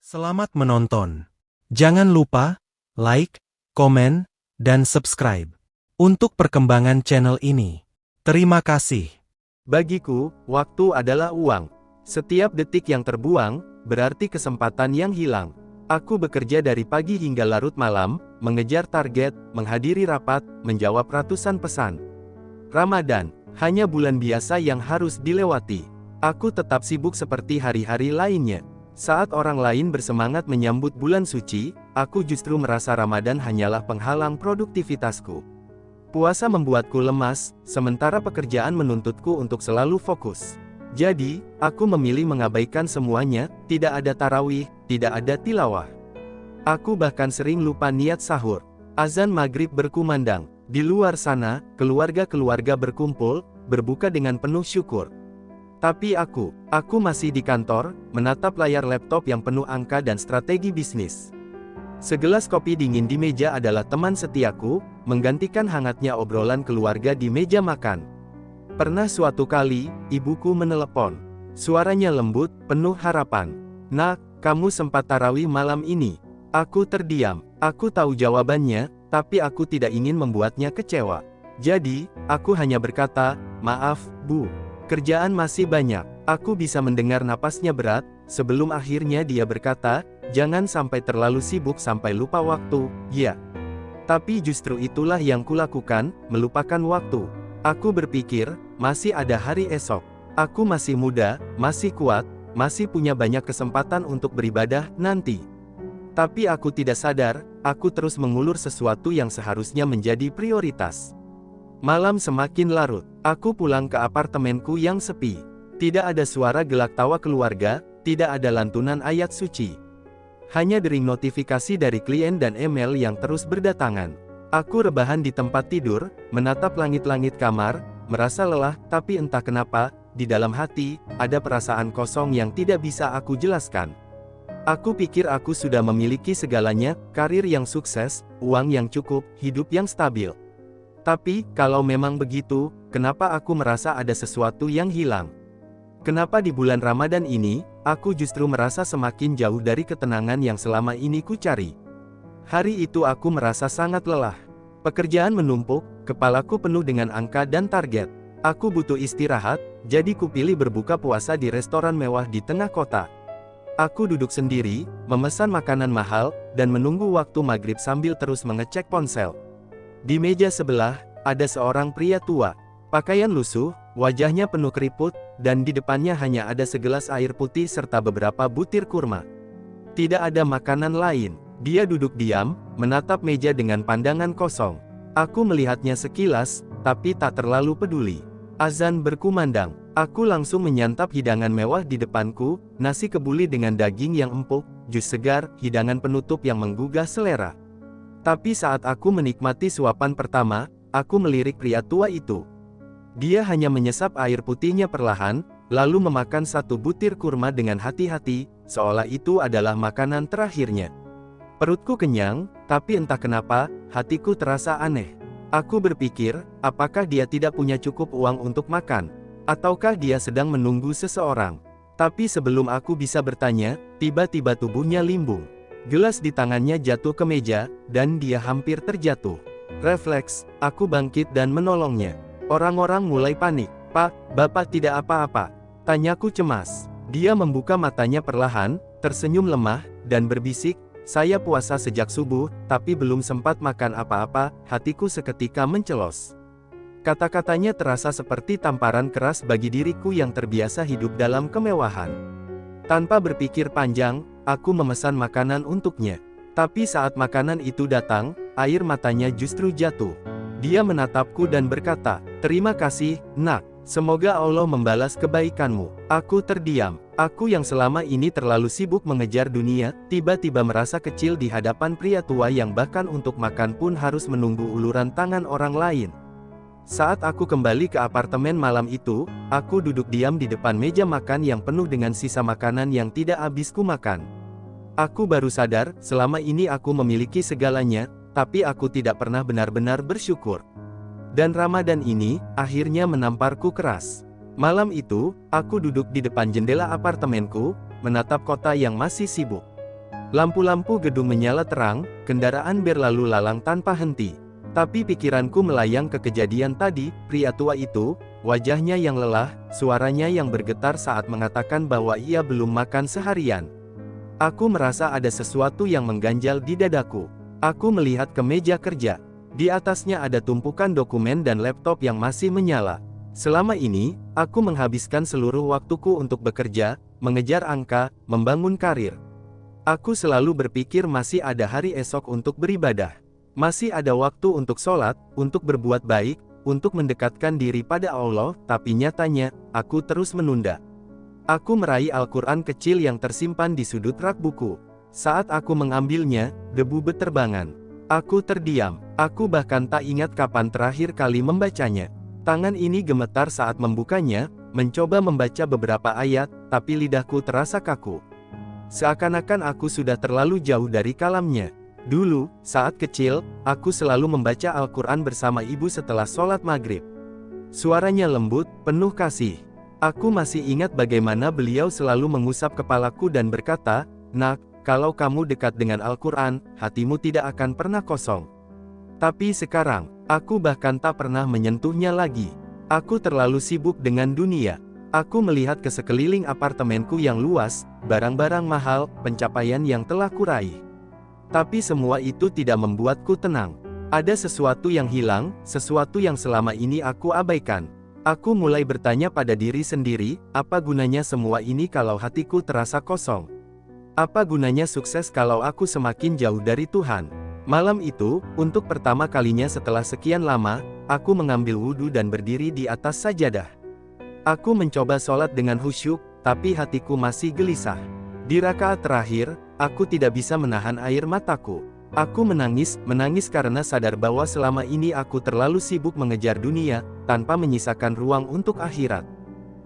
Selamat menonton. Jangan lupa like, komen, dan subscribe untuk perkembangan channel ini. Terima kasih. Bagiku, waktu adalah uang. Setiap detik yang terbuang, berarti kesempatan yang hilang. Aku bekerja dari pagi hingga larut malam, mengejar target, menghadiri rapat, menjawab ratusan pesan. Ramadan, hanya bulan biasa yang harus dilewati. Aku tetap sibuk seperti hari-hari lainnya. Saat orang lain bersemangat menyambut bulan suci, aku justru merasa Ramadan hanyalah penghalang produktivitasku. Puasa membuatku lemas, sementara pekerjaan menuntutku untuk selalu fokus. Jadi, aku memilih mengabaikan semuanya, tidak ada tarawih, tidak ada tilawah. Aku bahkan sering lupa niat sahur. Azan maghrib berkumandang. Di luar sana, keluarga-keluarga berkumpul, berbuka dengan penuh syukur. Tapi aku masih di kantor, menatap layar laptop yang penuh angka dan strategi bisnis. Segelas kopi dingin di meja adalah teman setiaku, menggantikan hangatnya obrolan keluarga di meja makan. Pernah suatu kali, ibuku menelepon. Suaranya lembut, penuh harapan. "Nak, kamu sempat tarawih malam ini?" Aku terdiam. Aku tahu jawabannya, tapi aku tidak ingin membuatnya kecewa. Jadi, aku hanya berkata, "Maaf, Bu. Kerjaan masih banyak." Aku bisa mendengar napasnya berat, sebelum akhirnya dia berkata, "Jangan sampai terlalu sibuk sampai lupa waktu." Ya. Tapi justru itulah yang kulakukan, melupakan waktu. Aku berpikir, masih ada hari esok. Aku masih muda, masih kuat, masih punya banyak kesempatan untuk beribadah nanti. Tapi aku tidak sadar, aku terus mengulur sesuatu yang seharusnya menjadi prioritas. Malam semakin larut. Aku pulang ke apartemenku yang sepi. Tidak ada suara gelak tawa keluarga, tidak ada lantunan ayat suci. Hanya dering notifikasi dari klien dan email yang terus berdatangan. Aku rebahan di tempat tidur, menatap langit-langit kamar, merasa lelah, tapi entah kenapa, di dalam hati, ada perasaan kosong yang tidak bisa aku jelaskan. Aku pikir aku sudah memiliki segalanya, karir yang sukses, uang yang cukup, hidup yang stabil. Tapi, kalau memang begitu, kenapa aku merasa ada sesuatu yang hilang? Kenapa di bulan Ramadan ini, aku justru merasa semakin jauh dari ketenangan yang selama ini ku cari? Hari itu aku merasa sangat lelah. Pekerjaan menumpuk, kepalaku penuh dengan angka dan target. Aku butuh istirahat, jadi kupilih berbuka puasa di restoran mewah di tengah kota. Aku duduk sendiri, memesan makanan mahal, dan menunggu waktu maghrib sambil terus mengecek ponsel. Di meja sebelah, ada seorang pria tua. Pakaian lusuh, wajahnya penuh keriput, dan di depannya hanya ada segelas air putih serta beberapa butir kurma. Tidak ada makanan lain. Dia duduk diam, menatap meja dengan pandangan kosong. Aku melihatnya sekilas, tapi tak terlalu peduli. Azan berkumandang. Aku langsung menyantap hidangan mewah di depanku, nasi kebuli dengan daging yang empuk, jus segar, hidangan penutup yang menggugah selera. Tapi saat aku menikmati suapan pertama, aku melirik pria tua itu. Dia hanya menyesap air putihnya perlahan, lalu memakan satu butir kurma dengan hati-hati, seolah itu adalah makanan terakhirnya. Perutku kenyang, tapi entah kenapa, hatiku terasa aneh. Aku berpikir, apakah dia tidak punya cukup uang untuk makan? Ataukah dia sedang menunggu seseorang? Tapi sebelum aku bisa bertanya, tiba-tiba tubuhnya limbung. Gelas di tangannya jatuh ke meja, dan dia hampir terjatuh. Refleks, aku bangkit dan menolongnya. Orang-orang mulai panik. "Pak, Bapak tidak apa-apa?" tanyaku cemas. Dia membuka matanya perlahan, tersenyum lemah, dan berbisik, "Saya puasa sejak subuh, tapi belum sempat makan apa-apa." Hatiku seketika mencelos. Kata-katanya terasa seperti tamparan keras bagi diriku yang terbiasa hidup dalam kemewahan. Tanpa berpikir panjang, aku memesan makanan untuknya. Tapi saat makanan itu datang, air matanya justru jatuh. Dia menatapku dan berkata, "Terima kasih, Nak. Semoga Allah membalas kebaikanmu." Aku terdiam. Aku yang selama ini terlalu sibuk mengejar dunia, tiba-tiba merasa kecil di hadapan pria tua yang bahkan untuk makan pun harus menunggu uluran tangan orang lain. Saat aku kembali ke apartemen malam itu, aku duduk diam di depan meja makan yang penuh dengan sisa makanan yang tidak habis ku makan. Aku baru sadar, selama ini aku memiliki segalanya, tapi aku tidak pernah benar-benar bersyukur. Dan Ramadan ini, akhirnya menamparku keras. Malam itu, aku duduk di depan jendela apartemenku, menatap kota yang masih sibuk. Lampu-lampu gedung menyala terang, kendaraan berlalu lalang tanpa henti. Tapi pikiranku melayang ke kejadian tadi, pria tua itu, wajahnya yang lelah, suaranya yang bergetar saat mengatakan bahwa ia belum makan seharian. Aku merasa ada sesuatu yang mengganjal di dadaku. Aku melihat ke meja kerja. Di atasnya ada tumpukan dokumen dan laptop yang masih menyala. Selama ini, aku menghabiskan seluruh waktuku untuk bekerja, mengejar angka, membangun karir. Aku selalu berpikir masih ada hari esok untuk beribadah. Masih ada waktu untuk sholat, untuk berbuat baik, untuk mendekatkan diri pada Allah, tapi nyatanya, aku terus menunda. Aku meraih Al-Quran kecil yang tersimpan di sudut rak buku. Saat aku mengambilnya, debu beterbangan. Aku terdiam. Aku bahkan tak ingat kapan terakhir kali membacanya. Tangan ini gemetar saat membukanya, mencoba membaca beberapa ayat, tapi lidahku terasa kaku. Seakan-akan aku sudah terlalu jauh dari kalamnya. Dulu, saat kecil, aku selalu membaca Al-Quran bersama ibu setelah sholat maghrib. Suaranya lembut, penuh kasih. Aku masih ingat bagaimana beliau selalu mengusap kepalaku dan berkata, "Nak, kalau kamu dekat dengan Al-Quran, hatimu tidak akan pernah kosong." Tapi sekarang, aku bahkan tak pernah menyentuhnya lagi. Aku terlalu sibuk dengan dunia. Aku melihat ke sekeliling apartemenku yang luas, barang-barang mahal, pencapaian yang telah kuraih. Tapi semua itu tidak membuatku tenang. Ada sesuatu yang hilang, sesuatu yang selama ini aku abaikan. Aku mulai bertanya pada diri sendiri, apa gunanya semua ini kalau hatiku terasa kosong? Apa gunanya sukses kalau aku semakin jauh dari Tuhan? Malam itu, untuk pertama kalinya setelah sekian lama, aku mengambil wudhu dan berdiri di atas sajadah. Aku mencoba sholat dengan khusyuk, tapi hatiku masih gelisah. Di rakaat terakhir, aku tidak bisa menahan air mataku. Aku menangis karena sadar bahwa selama ini aku terlalu sibuk mengejar dunia, tanpa menyisakan ruang untuk akhirat.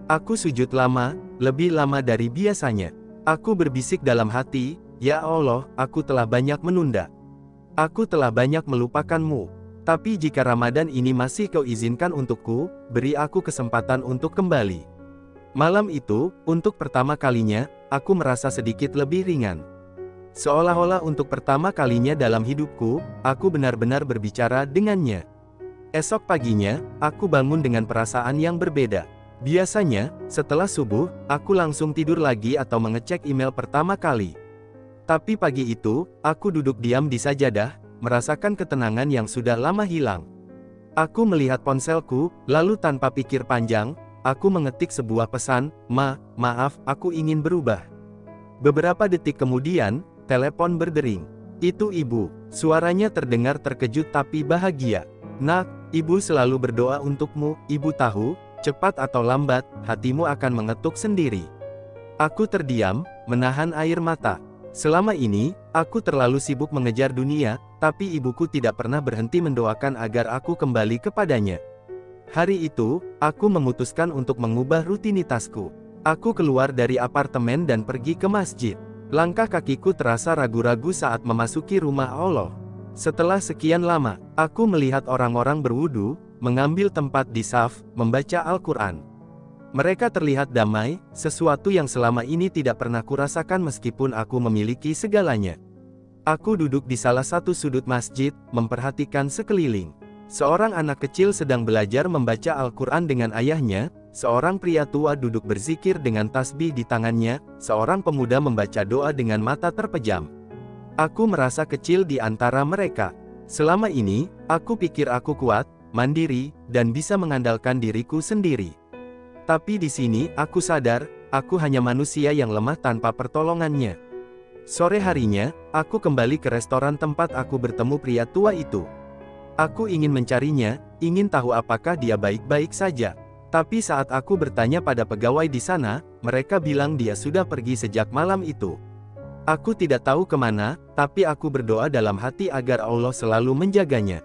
Aku sujud lama, lebih lama dari biasanya. Aku berbisik dalam hati, "Ya Allah, aku telah banyak menunda. Aku telah banyak melupakanmu. Tapi jika Ramadan ini masih Kau izinkan untukku, beri aku kesempatan untuk kembali." Malam itu, untuk pertama kalinya, aku merasa sedikit lebih ringan. Seolah-olah untuk pertama kalinya dalam hidupku, aku benar-benar berbicara dengannya. Esok paginya, aku bangun dengan perasaan yang berbeda. Biasanya, setelah subuh, aku langsung tidur lagi atau mengecek email pertama kali. Tapi pagi itu, aku duduk diam di sajadah, merasakan ketenangan yang sudah lama hilang. Aku melihat ponselku, lalu tanpa pikir panjang, aku mengetik sebuah pesan, "Maaf, aku ingin berubah." Beberapa detik kemudian, telepon berdering. Itu ibu. Suaranya terdengar terkejut tapi bahagia. "Nak, ibu selalu berdoa untukmu, ibu tahu, cepat atau lambat, hatimu akan mengetuk sendiri." Aku terdiam, menahan air mata. Selama ini, aku terlalu sibuk mengejar dunia, tapi ibuku tidak pernah berhenti mendoakan agar aku kembali kepadanya. Hari itu, aku memutuskan untuk mengubah rutinitasku. Aku keluar dari apartemen dan pergi ke masjid. Langkah kakiku terasa ragu-ragu saat memasuki rumah Allah. Setelah sekian lama, aku melihat orang-orang berwudu, mengambil tempat di saf, membaca Al-Quran. Mereka terlihat damai, sesuatu yang selama ini tidak pernah kurasakan meskipun aku memiliki segalanya. Aku duduk di salah satu sudut masjid, memperhatikan sekeliling. Seorang anak kecil sedang belajar membaca Al-Quran dengan ayahnya, seorang pria tua duduk berzikir dengan tasbih di tangannya, seorang pemuda membaca doa dengan mata terpejam. Aku merasa kecil di antara mereka. Selama ini, aku pikir aku kuat, mandiri, dan bisa mengandalkan diriku sendiri. Tapi di sini, aku sadar, aku hanya manusia yang lemah tanpa pertolongannya. Sore harinya, aku kembali ke restoran tempat aku bertemu pria tua itu. Aku ingin mencarinya, ingin tahu apakah dia baik-baik saja. Tapi saat aku bertanya pada pegawai di sana, mereka bilang dia sudah pergi sejak malam itu. Aku tidak tahu kemana, tapi aku berdoa dalam hati agar Allah selalu menjaganya.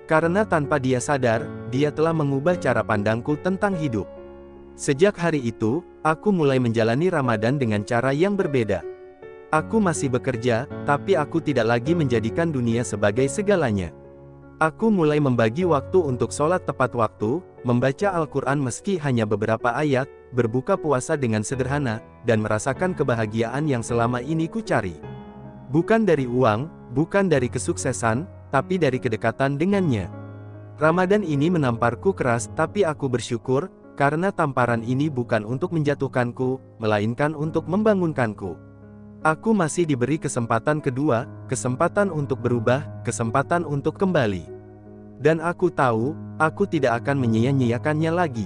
Karena tanpa dia sadar, dia telah mengubah cara pandangku tentang hidup. Sejak hari itu, aku mulai menjalani Ramadan dengan cara yang berbeda. Aku masih bekerja, tapi aku tidak lagi menjadikan dunia sebagai segalanya. Aku mulai membagi waktu untuk sholat tepat waktu, membaca Al-Quran meski hanya beberapa ayat, berbuka puasa dengan sederhana, dan merasakan kebahagiaan yang selama ini ku cari. Bukan dari uang, bukan dari kesuksesan, tapi dari kedekatan dengannya. Ramadan ini menamparku keras, tapi aku bersyukur, karena tamparan ini bukan untuk menjatuhkanku, melainkan untuk membangunkanku. Aku masih diberi kesempatan kedua, kesempatan untuk berubah, kesempatan untuk kembali. Dan aku tahu, aku tidak akan menyia-nyiakannya lagi.